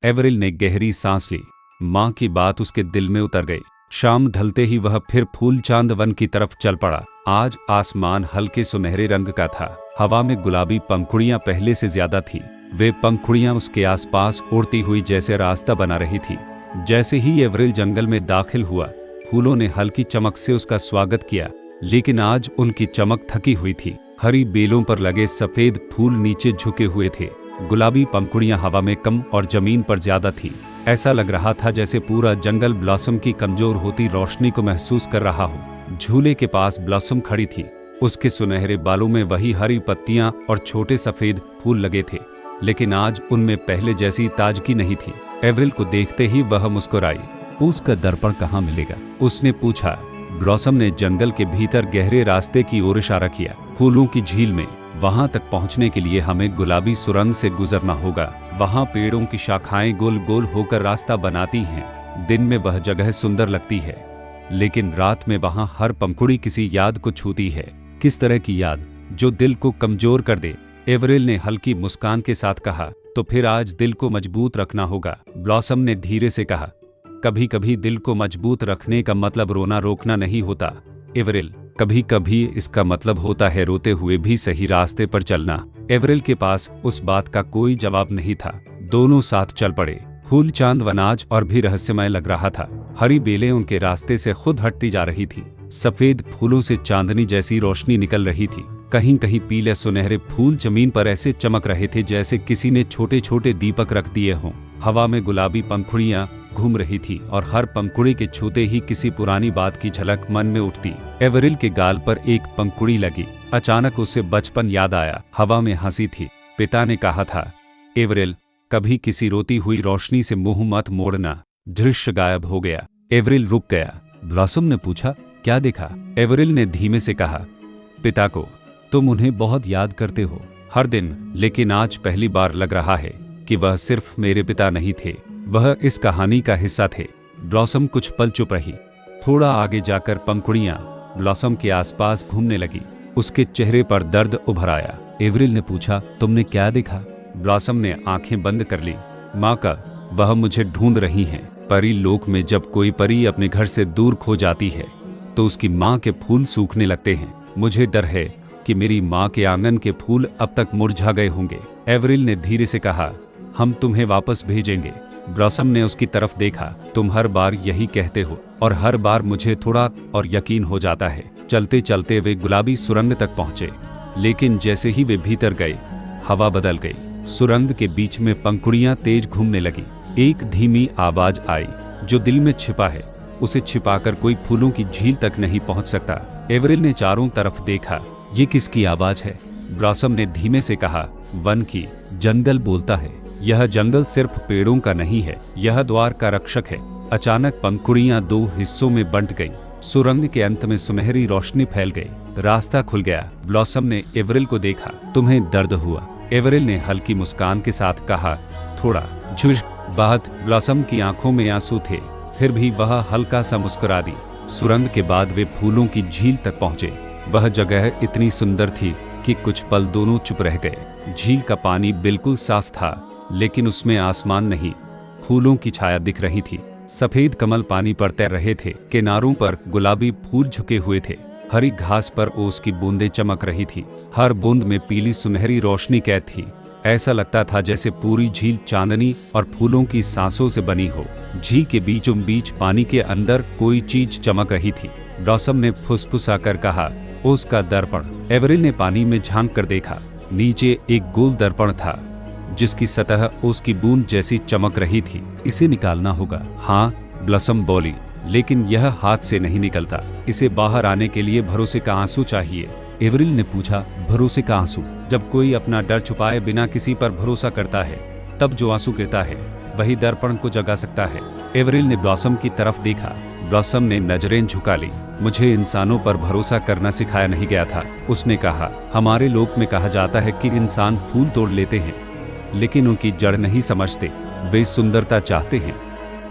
एवरिल ने गहरी सांस ली। माँ की बात उसके दिल में उतर गई। शाम ढलते ही वह फिर फूल चांद वन की तरफ चल पड़ा। आज आसमान हल्के सुनहरे रंग का था। हवा में गुलाबी पंखुड़ियां पहले से ज्यादा थी। वे पंखुड़ियां उसके आसपास उड़ती हुई जैसे रास्ता बना रही थी। जैसे ही एवरिल जंगल में दाखिल हुआ, फूलों ने हल्की चमक से उसका स्वागत किया, लेकिन आज उनकी चमक थकी हुई थी। हरी बेलों पर लगे सफेद फूल नीचे झुके हुए थे। गुलाबी पंखुड़ियां हवा में कम और जमीन पर ज्यादा थी। ऐसा लग रहा था जैसे पूरा जंगल ब्लॉसम की कमजोर होती रोशनी को महसूस कर रहा हो। झूले के पास ब्लॉसम खड़ी थी। उसके सुनहरे बालों में वही हरी पत्तियां और छोटे सफेद फूल लगे थे, लेकिन आज उनमें पहले जैसी ताजगी नहीं थी। एवरिल को देखते ही वह मुस्कुराई। उसका दर्पण कहाँ मिलेगा? उसने पूछा। ब्लॉसम ने जंगल के भीतर गहरे रास्ते की ओर इशारा किया। फूलों की झील में। वहां तक पहुंचने के लिए हमें गुलाबी सुरंग से गुजरना होगा। वहां पेड़ों की शाखाएं गोल गोल होकर रास्ता बनाती हैं। दिन में वह जगह सुंदर लगती है, लेकिन रात में वहां हर पंखुड़ी किसी याद को छूती है। किस तरह की याद? जो दिल को कमजोर कर दे। एवरिल ने हल्की मुस्कान के साथ कहा। तो फिर आज दिल को मजबूत रखना होगा, ब्लॉसम ने धीरे से कहा। कभी कभी दिल को मजबूत रखने का मतलब रोना रोकना नहीं होता एवरिल, कभी कभी इसका मतलब होता है रोते हुए भी सही रास्ते पर चलना। एवरिल के पास उस बात का कोई जवाब नहीं था। दोनों साथ चल पड़े। फूल चांद वन आज और भी रहस्यमय लग रहा था। हरी बेलें उनके रास्ते से खुद हटती जा रही थी। सफेद फूलों से चांदनी जैसी रोशनी निकल रही थी। कहीं कहीं पीले सुनहरे फूल जमीन पर ऐसे चमक रहे थे जैसे किसी ने छोटे छोटे दीपक रख दिए हों। हवा में गुलाबी पंखुड़ियां घूम रही थी और हर पंखुड़ी के छूते ही किसी पुरानी बात की झलक मन में उठती। एवरिल के गाल पर एक पंखुड़ी लगी। अचानक उसे बचपन याद आया। हवा में हंसी थी। पिता ने कहा था, एवरिल, कभी किसी रोती हुई रोशनी से मुंह मत मोड़ना। दृश्य गायब हो गया। एवरिल रुक गया। ब्लॉसम ने पूछा, क्या देखा? एवरिल ने धीमे से कहा, पिता को। तुम उन्हें बहुत याद करते हो, हर दिन, लेकिन आज पहली बार लग रहा है कि वह सिर्फ मेरे पिता नहीं थे, वह इस कहानी का हिस्सा थे। ब्लॉसम कुछ पल चुप रही। थोड़ा आगे जाकर पंखुड़ियां ब्लॉसम के आसपास घूमने लगी। उसके चेहरे पर दर्द उभर आया। एवरिल ने पूछा, तुमने क्या देखा? ब्लॉसम ने आंखें बंद कर ली। माँ का, वह मुझे ढूंढ रही हैं। परी लोक में जब कोई परी अपने घर से दूर खो जाती है तो उसकी माँ के फूल सूखने लगते हैं। मुझे डर है कि मेरी माँ के आंगन के फूल अब तक मुरझा गए होंगे। एवरिल ने धीरे से कहा, हम तुम्हें वापस भेजेंगे। ब्लॉसम ने उसकी तरफ देखा। तुम हर बार यही कहते हो और हर बार मुझे थोड़ा और यकीन हो जाता है। चलते चलते वे गुलाबी सुरंग तक पहुंचे, लेकिन जैसे ही वे भीतर गए, हवा बदल गई। सुरंग के बीच में पंखुड़ियां तेज घूमने लगी। एक धीमी आवाज आई, जो दिल में छिपा है उसे छिपाकर कोई फूलों की झील तक नहीं पहुंच सकता। एवरिल ने चारों तरफ देखा। ये किसकी आवाज है? ब्लॉसम ने धीमे से कहा, वन की। जंगल बोलता है। यह जंगल सिर्फ पेड़ों का नहीं है, यह द्वार का रक्षक है। अचानक पंखुड़ियां दो हिस्सों में बंट गईं। सुरंग के अंत में सुनहरी रोशनी फैल गई। रास्ता खुल गया। ब्लॉसम ने एवरिल को देखा। तुम्हें दर्द हुआ? एवरिल ने हल्की मुस्कान के साथ कहा, थोड़ा। झुश बात। ब्लॉसम की आंखों में आंसू थे, फिर भी वह हल्का सा मुस्कुरा दी। सुरंग के बाद वे फूलों की झील तक पहुंचे। वह जगह इतनी सुंदर थी कि कुछ पल दोनों चुप रह गए। झील का पानी बिल्कुल साफ था, लेकिन उसमें आसमान नहीं, फूलों की छाया दिख रही थी। सफेद कमल पानी पर तैर रहे थे। किनारों पर गुलाबी फूल झुके हुए थे। हरी घास पर ओस की बूंदें चमक रही थी। हर बूंद में पीली सुनहरी रोशनी कैद थी। ऐसा लगता था जैसे पूरी झील चांदनी और फूलों की सांसों से बनी हो। झील के बीचों बीच पानी के अंदर कोई चीज चमक रही थी। ब्लॉसम ने फुसफुसाकर कहा, ओस का दर्पण। एवरिल ने पानी में झांक कर देखा। नीचे एक गोल दर्पण था, जिसकी सतह ओस की बूंद जैसी चमक रही थी। इसे निकालना होगा। हाँ, ब्लॉसम बोली, लेकिन यह हाथ से नहीं निकलता। इसे बाहर आने के लिए भरोसे का आंसू चाहिए। एवरिल ने पूछा, भरोसे का आंसू? जब कोई अपना डर छुपाए बिना किसी पर भरोसा करता है, तब जो आंसू गिरता है वही दर्पण को जगा सकता है। एवरिल ने ब्लॉसम की तरफ देखा। ब्लॉसम ने नजरें झुका ली। मुझे इंसानों पर भरोसा करना सिखाया नहीं गया था, उसने कहा। हमारे लोक में कहा जाता है कि इंसान फूल तोड़ लेते हैं, लेकिन उनकी जड़ नहीं समझते। वे सुंदरता चाहते हैं,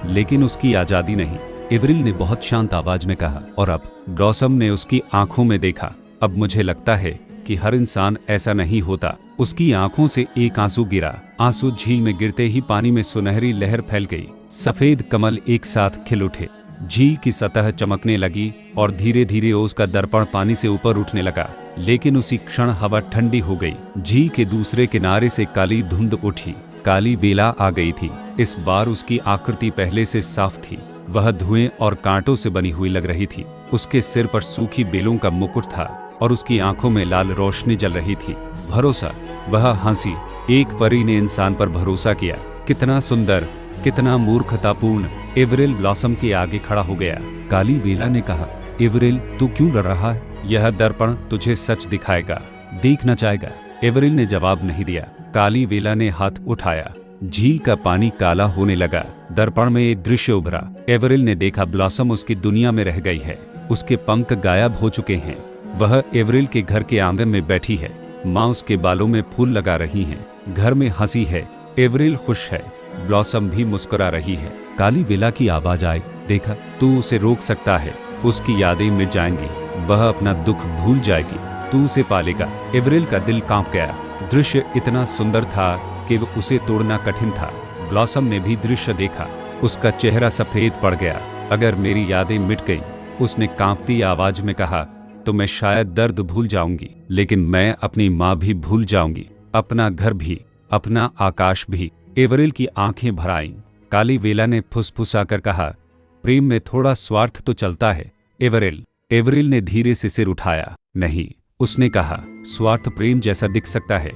लेकिन उसकी आजादी नहीं। एवरिल ने बहुत शांत आवाज में कहा। और अब? ब्लॉसम ने उसकी आंखों में देखा। अब मुझे लगता है कि हर इंसान ऐसा नहीं होता। उसकी आंखों से एक आंसू गिरा। आंसू झील में गिरते ही पानी में सुनहरी लहर फैल गई। सफेद कमल एक साथ खिल उठे। झील की सतह चमकने लगी और धीरे धीरे ओस का दर्पण पानी से ऊपर उठने लगा। लेकिन उसी क्षण हवा ठंडी हो गई। झील के दूसरे किनारे से काली धुंध उठी। काली बेला आ गई थी। इस बार उसकी आकृति पहले से साफ थी। वह धुएं और कांटों से बनी हुई लग रही थी। उसके सिर पर सूखी बेलों का मुकुट था और उसकी आंखों में लाल रोशनी जल रही थी। भरोसा, वह हंसी। एक परी ने इंसान पर भरोसा किया। कितना सुंदर, कितना मूर्खतापूर्ण। एवरिल ब्लॉसम के आगे खड़ा हो गया। काली बेला ने कहा, एवरिल, तू क्यों डर रहा है? यह दर्पण तुझे सच दिखाएगा, देखना चाहेगा। एवरिल ने जवाब नहीं दिया। काली बेला ने हाथ उठाया। झील का पानी काला होने लगा। दर्पण में एक दृश्य उभरा। एवरिल ने देखा ब्लॉसम उसकी दुनिया में रह गई है। उसके पंख गायब हो चुके हैं। वह एवरिल के घर के आंगन में बैठी है। माँ उसके बालों में फूल लगा रही हैं। घर में हंसी है। एवरिल खुश है। ब्लॉसम भी मुस्कुरा रही है। काली बेला की आवाज आई, देखा, तू उसे रोक सकता है। उसकी यादें मिट जाएंगी। वह अपना दुख भूल जाएगी। तू उसे पालेगा। एवरिल का दिल कांप गया। दृश्य इतना सुंदर था कि उसे तोड़ना कठिन था। ब्लॉसम ने भी दृश्य देखा। उसका चेहरा सफेद पड़ गया। अगर मेरी यादें मिट गई, उसने कांपती आवाज में कहा, तो मैं शायद दर्द भूल जाऊंगी, लेकिन मैं अपनी माँ भी भूल जाऊंगी, अपना घर भी, अपना आकाश भी। एवरिल की आंखें भर आईं। काली बेला ने फुसफुसाकर कहा, प्रेम में थोड़ा स्वार्थ तो चलता है एवरिल। एवरिल ने धीरे से सिर उठाया। नहीं, उसने कहा, स्वार्थ प्रेम जैसा दिख सकता है,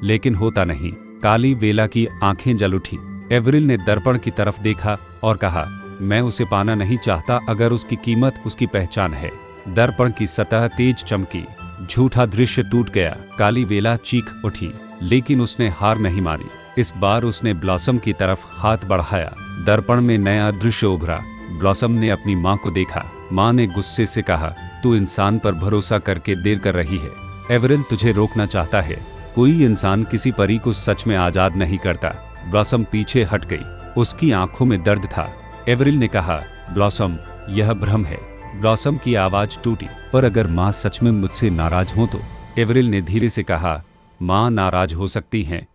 लेकिन होता नहीं। काली बेला की आंखें जल उठी। एवरिल ने दर्पण की तरफ देखा और कहा, मैं उसे पाना नहीं चाहता अगर उसकी कीमत उसकी पहचान है। दर्पण की सतह तेज चमकी। झूठा दृश्य टूट गया। काली बेला चीख उठी, लेकिन उसने हार नहीं मानी। इस बार उसने ब्लॉसम की तरफ हाथ बढ़ाया। दर्पण में नया दृश्य उभरा। ब्लॉसम ने अपनी माँ को देखा। माँ ने गुस्से से कहा, तू इंसान पर भरोसा करके देर कर रही है। एवरिल तुझे रोकना चाहता है। कोई इंसान किसी परी को सच में आजाद नहीं करता। ब्लॉसम पीछे हट गई। उसकी आंखों में दर्द था। एवरिल ने कहा, ब्लॉसम, यह भ्रम है। ब्लॉसम की आवाज टूटी, पर अगर माँ सच में मुझसे नाराज हो तो? एवरिल ने धीरे से कहा, माँ नाराज हो सकती हैं,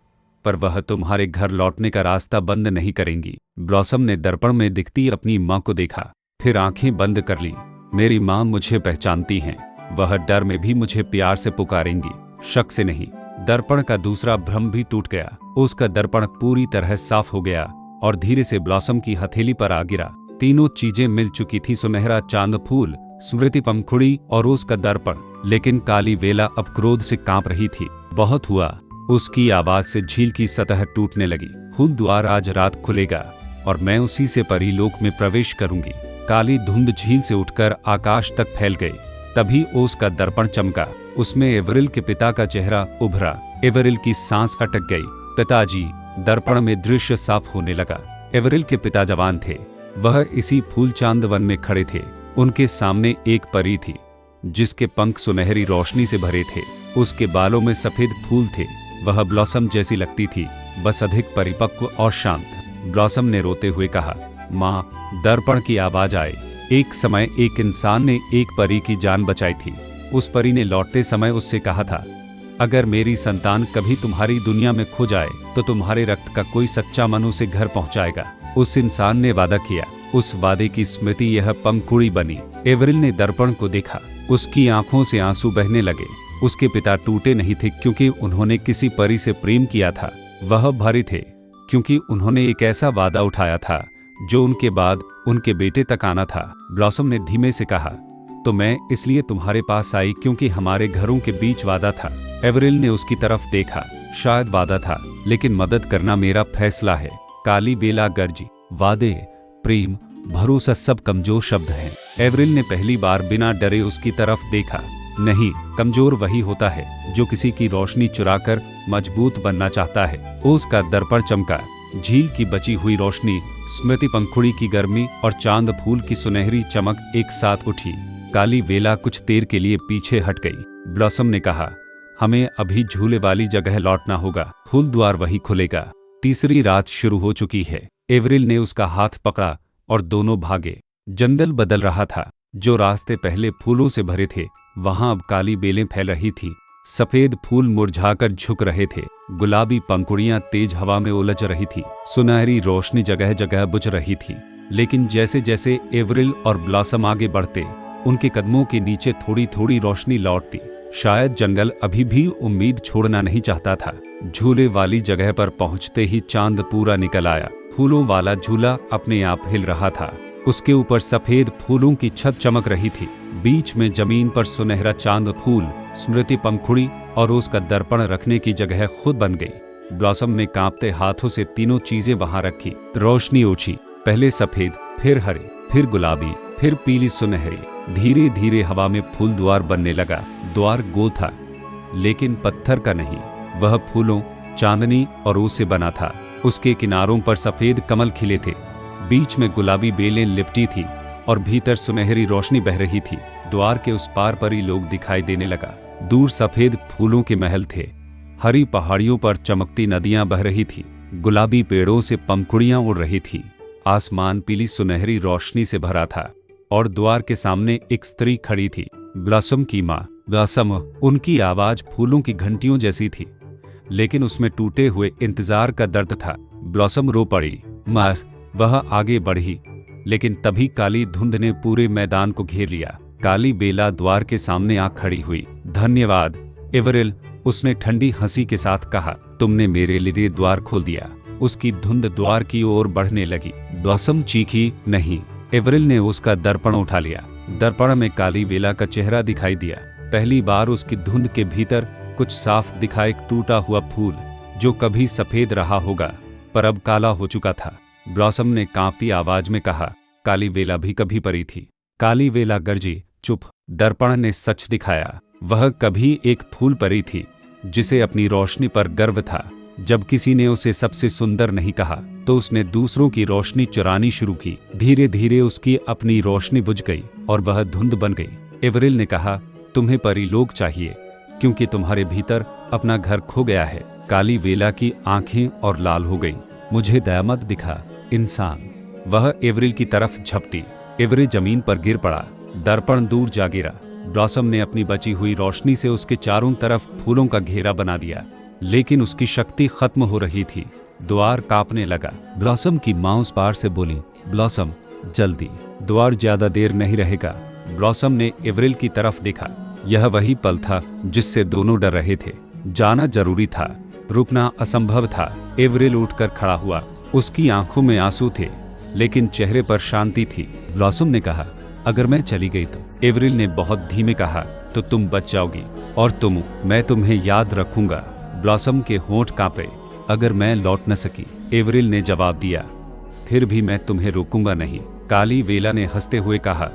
पर वह तुम्हारे घर लौटने का रास्ता बंद नहीं करेंगी। ब्लॉसम ने दर्पण में दिखती अपनी माँ को देखा, फिर आंखें बंद कर ली। मेरी माँ मुझे पहचानती हैं। वह डर में भी मुझे प्यार से पुकारेंगी, शक से नहीं। दर्पण का दूसरा भ्रम भी टूट गया। उसका दर्पण पूरी तरह साफ हो गया और धीरे से ब्लॉसम की हथेली पर आ गिरा। तीनों चीजें मिल चुकी थी, सुनहरा चांद फूल, स्मृति पंखुड़ी और उसका दर्पण। लेकिन काली बेला अब क्रोध से कांप रही थी। बहुत हुआ। उसकी आवाज से झील की सतह टूटने लगी। फूल द्वार आज रात खुलेगा और मैं उसी से परीलोक में प्रवेश करूंगी। काली धुंध झील से उठकर आकाश तक फैल गई। तभी ओस का दर्पण चमका। उसमें एवरिल के पिता का चेहरा उभरा। एवरिल की सांस अटक गई। पिताजी। दर्पण में दृश्य साफ होने लगा। एवरिल के पिता जवान थे। वह इसी फूलचांद वन में खड़े थे। उनके सामने एक परी थी, जिसके पंख सुनहरी रोशनी से भरे थे। उसके बालों में सफेद फूल थे। वह ब्लॉसम जैसी लगती थी, बस अधिक परिपक्व और शांत। ब्लॉसम ने रोते हुए कहा, माँ। दर्पण की आवाज आई, एक समय एक इंसान ने एक परी की जान बचाई थी। उस परी ने लौटते समय उससे कहा था, अगर मेरी संतान कभी तुम्हारी दुनिया में खो जाए तो तुम्हारे रक्त का कोई सच्चा मन उसे घर पहुंचाएगा। उस इंसान ने वादा किया। उस वादे की स्मृति यह पंखुड़ी बनी। एवरिल ने दर्पण को देखा। उसकी आंखों से आंसू बहने लगे। उसके पिता टूटे नहीं थे क्योंकि उन्होंने किसी परी से प्रेम किया था। वह भारी थे क्योंकि उन्होंने एक ऐसा वादा उठाया था जो उनके बाद उनके बेटे तक आना था। ब्लॉसम ने धीमे से कहा, तो मैं इसलिए तुम्हारे पास आई क्योंकि हमारे घरों के बीच वादा था। एवरिल ने उसकी तरफ देखा। शायद वादा था, लेकिन मदद करना मेरा फैसला है। काली बेला गर्जी, वादे, प्रेम, भरोसा सब कमजोर शब्द हैं। एवरिल ने पहली बार बिना डरे उसकी तरफ देखा। नहीं, कमजोर वही होता है जो किसी की रोशनी चुराकर मजबूत बनना चाहता है। उसका दर्पण चमका। झील की बची हुई रोशनी, स्मृति पंखुड़ी की गर्मी और चांद फूल की सुनहरी चमक एक साथ उठी। काली बेला कुछ देर के लिए पीछे हट गई। ब्लॉसम ने कहा, हमें अभी झूले वाली जगह लौटना होगा। फूल द्वार वही खुलेगा। तीसरी रात शुरू हो चुकी है। एवरिल ने उसका हाथ पकड़ा और दोनों भागे। जंगल बदल रहा था। जो रास्ते पहले फूलों से भरे थे, वहां अब काली बेलें फैल रही थी। सफेद फूल मुरझाकर झुक रहे थे, गुलाबी पंखुड़ियां तेज हवा में उलझ रही थी, सुनहरी रोशनी जगह जगह बुझ रही थी। लेकिन जैसे जैसे एवरिल और ब्लॉसम आगे बढ़ते, उनके कदमों के नीचे थोड़ी थोड़ी रोशनी लौटती। शायद जंगल अभी भी उम्मीद छोड़ना नहीं चाहता था। झूले वाली जगह पर पहुंचते ही चांद पूरा निकल आया। फूलों वाला झूला अपने आप हिल रहा था। उसके ऊपर सफेद फूलों की छत चमक रही थी। बीच में जमीन पर सुनहरा चांद फूल, स्मृति पंखुड़ी और उसका दर्पण रखने की जगह खुद बन गई। ब्लॉसम ने कांपते हाथों से तीनों चीजें वहां रखी। रोशनी ओछी, पहले सफेद, फिर हरे, फिर गुलाबी, फिर पीली सुनहरी। धीरे धीरे हवा में फूल द्वार बनने लगा। द्वार गोल था, लेकिन पत्थर का नहीं, वह फूलों, चांदनी और ऊन से बना था। उसके किनारों पर सफेद कमल खिले थे, बीच में गुलाबी बेलें लिपटी थी और भीतर सुनहरी रोशनी बह रही थी। द्वार के उस पार परी लोग दिखाई देने लगा। दूर सफेद फूलों के महल थे, हरी पहाड़ियों पर चमकती नदियां बह रही थी, गुलाबी पेड़ों से पंखुड़ियां उड़ रही थी। आसमान पीली सुनहरी रोशनी से भरा था और द्वार के सामने एक स्त्री खड़ी थी, ब्लॉसम की माँ। ब्लॉसम, उनकी आवाज फूलों की घंटियों जैसी थी, लेकिन उसमें टूटे हुए इंतजार का दर्द था। ब्लॉसम रो पड़ी। माँ, वह आगे बढ़ी, लेकिन तभी काली धुंध ने पूरे मैदान को घेर लिया। काली बेला द्वार के सामने आ खड़ी हुई। धन्यवाद एवरिल, उसने ठंडी हंसी के साथ कहा, तुमने मेरे लिए द्वार खोल दिया। उसकी धुंध द्वार की ओर बढ़ने लगी। ब्लॉसम चीखी, नहीं। एवरिल ने उसका दर्पण उठा लिया। दर्पण में काली बेला का चेहरा दिखाई दिया। पहली बार उसकी धुंध के भीतर कुछ साफ दिखा, एक टूटा हुआ फूल जो कभी सफेद रहा होगा पर अब काला हो चुका था। ब्लॉसम ने कांपती आवाज में कहा, काली बेला भी कभी परी थी। काली बेला गरजी, चुप। दर्पण ने सच दिखाया, वह कभी एक फूल परी थी जिसे अपनी रोशनी पर गर्व था। जब किसी ने उसे सबसे सुंदर नहीं कहा तो उसने दूसरों की रोशनी चुरानी शुरू की। धीरे धीरे उसकी अपनी रोशनी बुझ गई और वह धुंध बन गई। एवरिल ने कहा, तुम्हें परी लोग चाहिए क्योंकि तुम्हारे भीतर अपना घर खो गया है। काली बेला की आंखें और लाल हो गईं। मुझे दया मत दिखा, इंसान। वह एवरिल की तरफ झपटी। एवरिल जमीन पर गिर पड़ा। दर्पण दूर जा गिरा। ब्लॉसम ने अपनी बची हुई रोशनी से उसके चारों तरफ फूलों का घेरा बना दिया, लेकिन उसकी शक्ति खत्म हो रही थी। द्वार कांपने लगा। ब्लॉसम की माँ उस पार से बोली, ब्लॉसम जल्दी, द्वार ज्यादा देर नहीं रहेगा। ब्लॉसम ने एवरिल की तरफ देखा। यह वही पल था जिससे दोनों डर रहे थे। जाना जरूरी था, रुकना असंभव था। एवरिल उठकर खड़ा हुआ। उसकी आंखों में आंसू थे, लेकिन चेहरे पर शांति थी। ब्लॉसम ने कहा, अगर मैं चली गई तो? एवरिल ने बहुत धीमे कहा, तो तुम बच जाओगी और मैं तुम्हें याद रखूंगा। ब्लॉसम के होंठ कांपे। अगर मैं लौट न सकी, एवरिल ने जवाब दिया, फिर भी मैं तुम्हें रोकूंगा नहीं। काली बेला ने हंसते हुए कहा,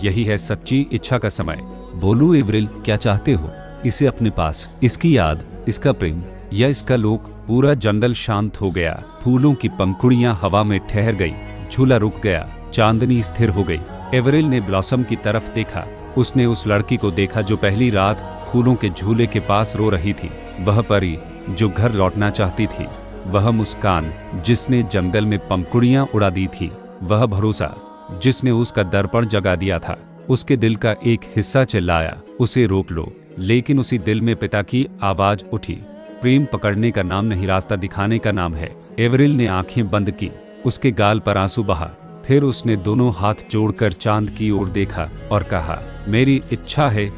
यही है सच्ची इच्छा का समय। बोलो एवरिल, क्या चाहते हो? इसे अपने पास, इसकी याद, इसका प्रेम या इसका लोक? पूरा जंगल शांत हो गया। फूलों की पंखुड़ियां हवा में ठहर गई। झूला रुक गया। चांदनी स्थिर हो गई। एवरिल ने ब्लॉसम की तरफ देखा। उसने उस लड़की को देखा जो पहली रात फूलों के झूले के पास रो रही थी। वह परी जो घर लौटना चाहती थी। वह मुस्कान जिसने जंगल में पंखुड़ियां उड़ा दी थी। वह भरोसा जिसने उसका दर्पण जगा दिया था। उसके दिल का एक हिस्सा चिल्लाया, उसे रोक लो। लेकिन उसी दिल में पिता की आवाज उठी, प्रेम पकड़ने का नाम नहीं, रास्ता दिखाने का नाम है। एवरिल ने आंखें बंद की। उसके गाल पर आंसू बहा। फिर उसने दोनों हाथ जोड़कर चांद की ओर देखा और कहा, मेरी इच्छा है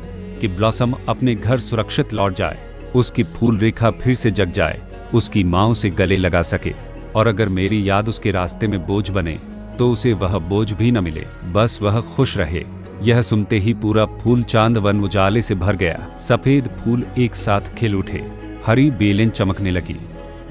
कि ब्लॉसम अपने घर सुरक्षित लौट जाए, उसकी फूल रेखा फिर से जग जाए, उसकी माँ उसे गले लगा सके, और अगर मेरी याद उसके रास्ते में बोझ बने तो उसे वह बोझ भी न मिले, बस वह खुश रहे। यह सुनते ही पूरा फूल चांद वन उजाले से भर गया। सफेद फूल एक साथ खिल उठे। हरी बेलें चमकने लगी।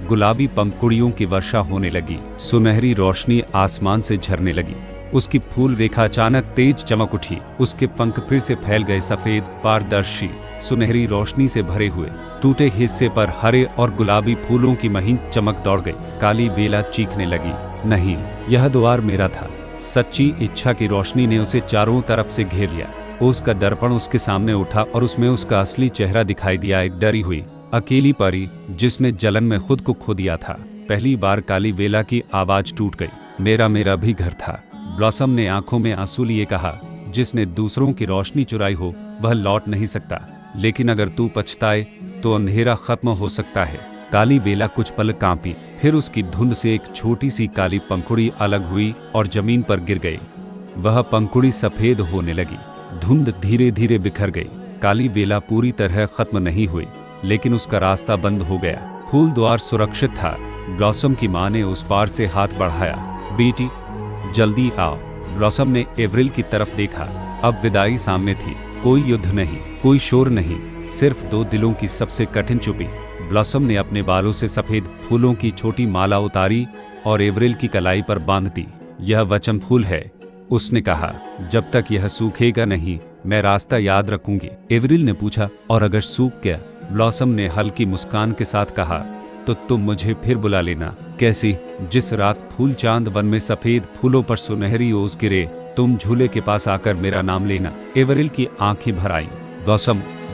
गुलाबी पंखुड़ियों की वर्षा होने लगी। सुनहरी रोशनी आसमान से झरने लगी। उसकी फूल रेखा अचानक तेज चमक उठी। उसके पंख फिर से फैल गए, सफेद, पारदर्शी, सुनहरी रोशनी से भरे हुए। टूटे हिस्से पर हरे और गुलाबी फूलों की महीन चमक दौड़ गई। काली बेला चीखने लगी, नहीं, यह द्वार मेरा था। सच्ची इच्छा की रोशनी ने उसे चारों तरफ से घेर लिया। उसका दर्पण उसके सामने उठा और उसमें उसका असली चेहरा दिखाई दिया, एक डरी हुई अकेली परी जिसने जलन में खुद को खो दिया था। पहली बार काली बेला की आवाज टूट गई, मेरा भी घर था। ब्लॉसम ने आंखों में आंसू लिए कहा, जिसने दूसरों की रोशनी चुराई हो वह लौट नहीं सकता। लेकिन अगर तू पछताए तो अंधेरा खत्म हो सकता है। काली बेला कुछ पल कांपी, फिर उसकी धुंध से एक छोटी सी काली पंखुड़ी अलग हुई और जमीन पर गिर गई। वह पंखुड़ी सफेद होने लगी, धुंध धीरे धीरे बिखर गई। काली बेला पूरी तरह खत्म नहीं हुई, लेकिन उसका रास्ता बंद हो गया। फूल द्वार सुरक्षित था। ब्लॉसम की माँ ने उस पार से हाथ बढ़ाया। बेटी, जल्दी आओ। ब्लॉसम ने एवरिल की तरफ देखा। अब विदाई सामने थी। कोई युद्ध नहीं, कोई शोर नहीं, सिर्फ दो दिलों की सबसे कठिन चुप्पी। ब्लॉसम ने अपने बालों से सफेद फूलों की छोटी माला उतारी और एवरिल की कलाई पर बांध दी। यह वचन फूल है, उसने कहा। जब तक यह सूखेगा नहीं, मैं रास्ता याद रखूंगी। एवरिल ने पूछा, और अगर सूख गया? ब्लॉसम ने हल्की मुस्कान के साथ कहा, तो तुम मुझे फिर बुला लेना। कैसी? जिस रात फूल चांद वन में सफेद फूलों पर सुनहरी ओस गिरे, तुम झूले के पास आकर मेरा नाम लेना। एवरिल की आंखें भर आईं।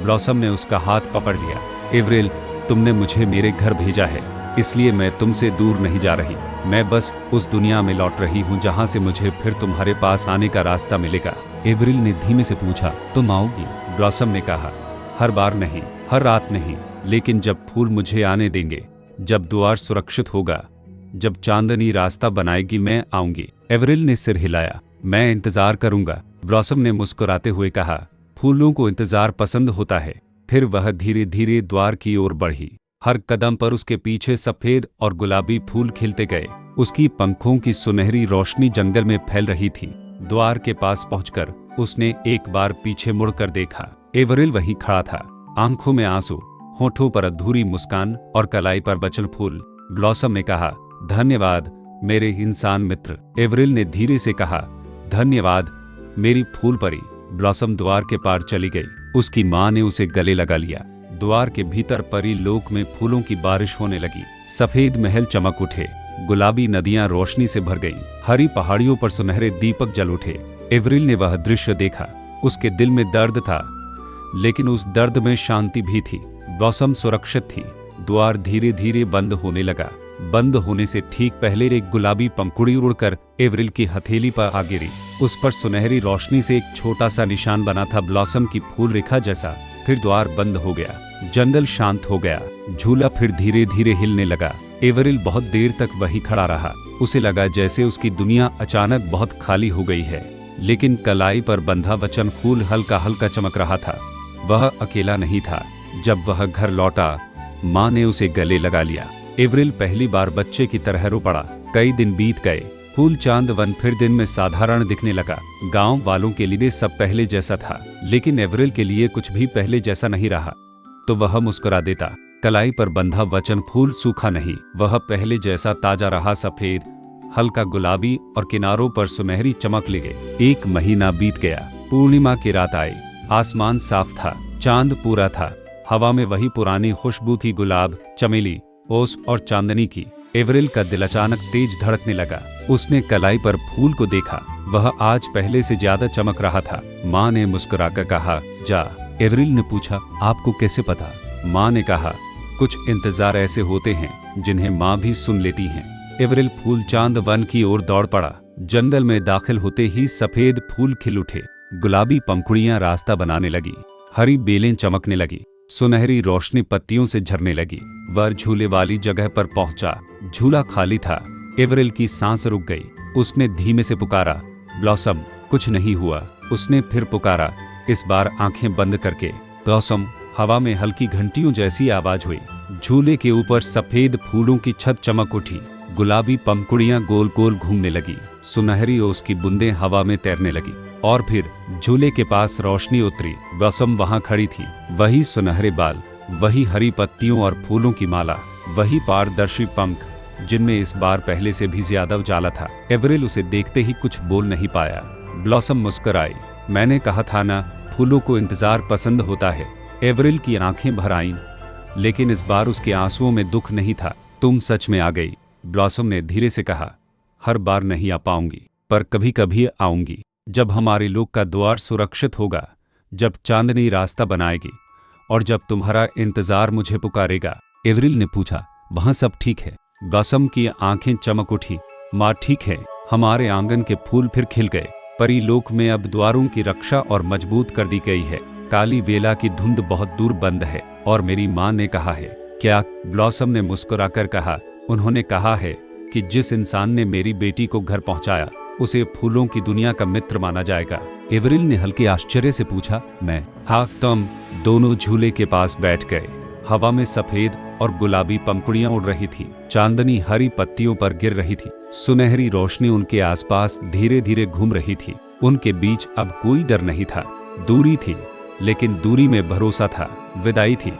ब्लॉसम ने उसका हाथ पकड़ लिया। एवरिल, तुमने मुझे मेरे घर भेजा है, इसलिए मैं तुमसे दूर नहीं जा रही। मैं बस उस दुनिया में लौट रही हूँ जहाँ से मुझे फिर तुम्हारे पास आने का रास्ता मिलेगा। एवरिल ने धीमे से पूछा, तुम आओगी? ब्लॉसम ने कहा, हर बार नहीं, हर रात नहीं, लेकिन जब फूल मुझे आने देंगे, जब द्वार सुरक्षित होगा, जब चांदनी रास्ता बनाएगी, मैं आऊंगी। एवरिल ने सिर हिलाया। मैं इंतजार करूंगा, ब्लॉसम ने मुस्कुराते हुए कहा। फूलों को इंतजार पसंद होता है। फिर वह धीरे धीरे द्वार की ओर बढ़ी। हर कदम पर उसके पीछे सफेद और गुलाबी फूल खिलते गए। उसकी पंखों की सुनहरी रोशनी जंगल में फैल रही थी। द्वार के पास पहुंचकर उसने एक बार पीछे मुड़कर देखा। एवरिल वहीं खड़ा था, आंखों में आंसू, होठों पर अधूरी मुस्कान और कलाई पर बचल फूल। ब्लॉसम ने कहा, धन्यवाद मेरे इंसान मित्र। एवरिल ने धीरे से कहा, धन्यवाद मेरी फूल परी। ब्लॉसम द्वार के पार चली गई। उसकी माँ ने उसे गले लगा लिया। द्वार के भीतर परी लोक में फूलों की बारिश होने लगी। सफेद महल चमक उठे, गुलाबी नदियां रोशनी से भर गईं, हरी पहाड़ियों पर सुनहरे दीपक जल उठे। एवरिल ने वह दृश्य देखा। उसके दिल में दर्द था, लेकिन उस दर्द में शांति भी थी। ब्लॉसम सुरक्षित थी। द्वार धीरे धीरे बंद होने लगा। बंद होने से ठीक पहले एक गुलाबी पंखुड़ी उड़कर एवरिल की हथेली पर आ गिरी। उस पर सुनहरी रोशनी से एक छोटा सा निशान बना था, ब्लॉसम की फूल रेखा जैसा। फिर द्वार बंद हो गया। जंगल शांत हो गया। झूला फिर धीरे धीरे हिलने लगा। एवरिल बहुत देर तक वहीं खड़ा रहा। उसे लगा जैसे उसकी दुनिया अचानक बहुत खाली हो गई है। लेकिन कलाई पर बंधा वचन फूल हल्का हल्का चमक रहा था। वह अकेला नहीं था। जब वह घर लौटा, माँ ने उसे गले लगा लिया। एवरिल पहली बार बच्चे की तरह रो पड़ा। कई दिन बीत गए। फूल चांद वन फिर दिन में साधारण दिखने लगा। गांव वालों के लिए सब पहले जैसा था, लेकिन एवरिल के लिए कुछ भी पहले जैसा नहीं रहा। तो वह मुस्कुरा देता। कलाई पर बंधा वचन फूल सूखा नहीं, वह पहले जैसा ताजा रहा, सफेद, हल्का गुलाबी और किनारों पर सुनहरी चमक ले गए। एक महीना बीत गया। पूर्णिमा की रात आई। आसमान साफ था, चांद पूरा था। हवा में वही पुरानी खुशबू थी, गुलाब, चमेली, ओस और चांदनी की। एवरिल का दिल अचानक तेज धड़कने लगा। उसने कलाई पर फूल को देखा। वह आज पहले से ज्यादा चमक रहा था। माँ ने मुस्कुराकर कहा, जा। एवरिल ने पूछा, आपको कैसे पता? माँ ने कहा, कुछ इंतजार ऐसे होते हैं जिन्हें माँ भी सुन लेती हैं। एवरिल फूल चांद वन की ओर दौड़ पड़ा। जंगल में दाखिल होते ही सफेद फूल खिल उठे। गुलाबी पंखुड़ियां रास्ता बनाने लगी। हरी बेलें चमकने लगी। सुनहरी रोशनी पत्तियों से झरने लगी। वह झूले वाली जगह पर पहुंचा। झूला खाली था। एवरिल की सांस रुक गई। उसने धीमे से पुकारा, ब्लॉसम। कुछ नहीं हुआ। उसने फिर पुकारा, इस बार आंखें बंद करके। ब्लॉसम। हवा में हल्की घंटियों जैसी आवाज हुई। झूले के ऊपर सफेद फूलों की छत चमक उठी। गुलाबी पंखुड़ियां गोल गोल घूमने लगी। सुनहरी ओस की बूंदें हवा में तैरने लगी। और फिर झूले के पास रोशनी उतरी। ब्लॉसम वहां खड़ी थी। वही सुनहरे बाल, वही हरी पत्तियों और फूलों की माला, वही पारदर्शी पंख जिनमें इस बार पहले से भी ज्यादा उजाला था। एवरिल उसे देखते ही कुछ बोल नहीं पाया। ब्लॉसम मुस्कुराई। मैंने कहा था ना, फूलों को इंतजार पसंद होता है। एवरिल की आंखें भर आईं, लेकिन इस बार उसके आंसुओं में दुख नहीं था। तुम सच में आ गई, ब्लॉसम ने धीरे से कहा। हर बार नहीं आ पाऊंगी, पर कभी कभी आऊंगी, जब हमारे लोक का द्वार सुरक्षित होगा, जब चांदनी रास्ता बनाएगी और जब तुम्हारा इंतजार मुझे पुकारेगा। एवरिल ने पूछा, वहां सब ठीक है? ब्लॉसम की आंखें चमक उठी। माँ ठीक है। हमारे आंगन के फूल फिर खिल गए। परी लोक में अब द्वारों की रक्षा और मजबूत कर दी गई है। काली वेला की धुंध बहुत दूर बंद है और मेरी माँ ने कहा है। क्या? ब्लॉसम ने मुस्कुराकर कहा। उन्होंने कहा है कि जिस इंसान ने मेरी बेटी को घर पहुंचाया उसे फूलों की दुनिया का मित्र माना जाएगा। एवरिल ने हल्के आश्चर्य से पूछा, मैं? हाँ तुम। दोनों झूले के पास बैठ गए। हवा में सफेद और गुलाबी पंखुड़ियां उड़ रही थी। चांदनी हरी पत्तियों पर गिर रही थी। सुनहरी रोशनी उनके आसपास धीरे धीरे घूम रही थी। उनके बीच अब कोई डर नहीं था। दूरी थी, लेकिन दूरी में भरोसा था। विदाई थी।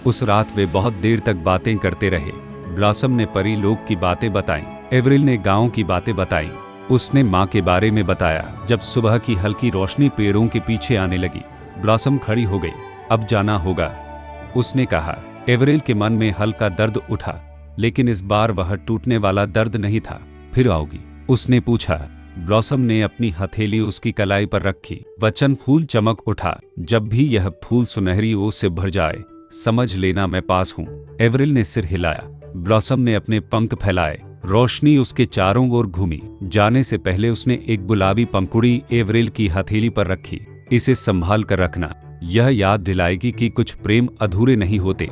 उस रात वे बहुत देर तक बातें करते रहे। ब्लॉसम ने परी लोक की बातें बताईं। एवरिल ने गांव की बातें बताईं। उसने माँ के बारे में बताया। जब सुबह की हल्की रोशनी पेड़ों के पीछे आने लगी, ब्लॉसम खड़ी हो गई। अब जाना होगा, उसने कहा। एवरिल के मन में हल्का दर्द उठा, लेकिन इस बार वह टूटने वाला दर्द नहीं था। फिर आओगी? उसने पूछा। ब्लॉसम ने अपनी हथेली उसकी कलाई पर रखी। वचन फूल चमक उठा। जब भी यह फूल सुनहरी ओस से भर जाए, समझ लेना मैं पास हूँ। एवरिल ने सिर हिलाया। ब्लॉसम ने अपने पंख फैलाए। रोशनी उसके चारों ओर घूमी। जाने से पहले उसने एक गुलाबी पंखुड़ी एवरिल की हथेली पर रखी। इसे संभाल कर रखना। यह याद दिलाएगी कि कुछ प्रेम अधूरे नहीं होते,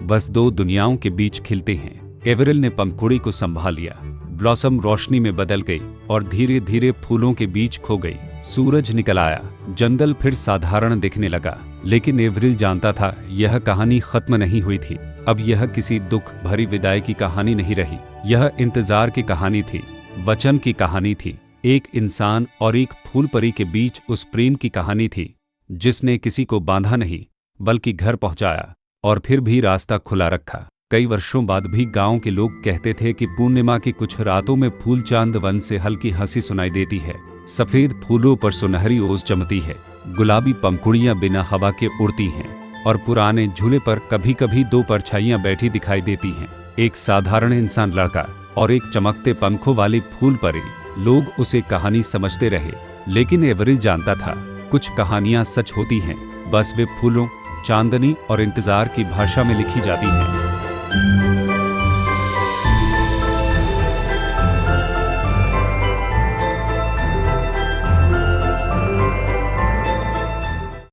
बस दो दुनियाओं के बीच खिलते हैं। एवरिल ने पंखुड़ी को संभाल लिया। ब्लॉसम रोशनी में बदल गई और धीरे धीरे फूलों के बीच खो गई। सूरज निकल आया। जंगल फिर साधारण दिखने लगा, लेकिन एवरिल जानता था यह कहानी खत्म नहीं हुई थी। अब यह किसी दुख भरी विदाई की कहानी नहीं रही। यह इंतजार की कहानी थी, वचन की कहानी थी। एक इंसान और एक फूल परी के बीच उस प्रेम की कहानी थी जिसने किसी को बांधा नहीं, बल्कि घर पहुंचाया और फिर भी रास्ता खुला रखा। कई वर्षों बाद भी गांव के लोग कहते थे कि पूर्णिमा की कुछ रातों में फूल चांद वन से हल्की हंसी सुनाई देती है। सफेद फूलों पर सुनहरी ओस जमती है। गुलाबी पंखुड़ियां बिना हवा के उड़ती हैं और पुराने झूले पर कभी कभी दो परछाइयां बैठी दिखाई देती हैं। एक साधारण इंसान लड़का और एक चमकते पंखों वाली फूल परी। लोग उसे कहानी समझते रहे, लेकिन एवरिल जानता था कुछ कहानियां सच होती हैं, बस वे फूलों, चांदनी और इंतजार की भाषा में लिखी जाती हैं।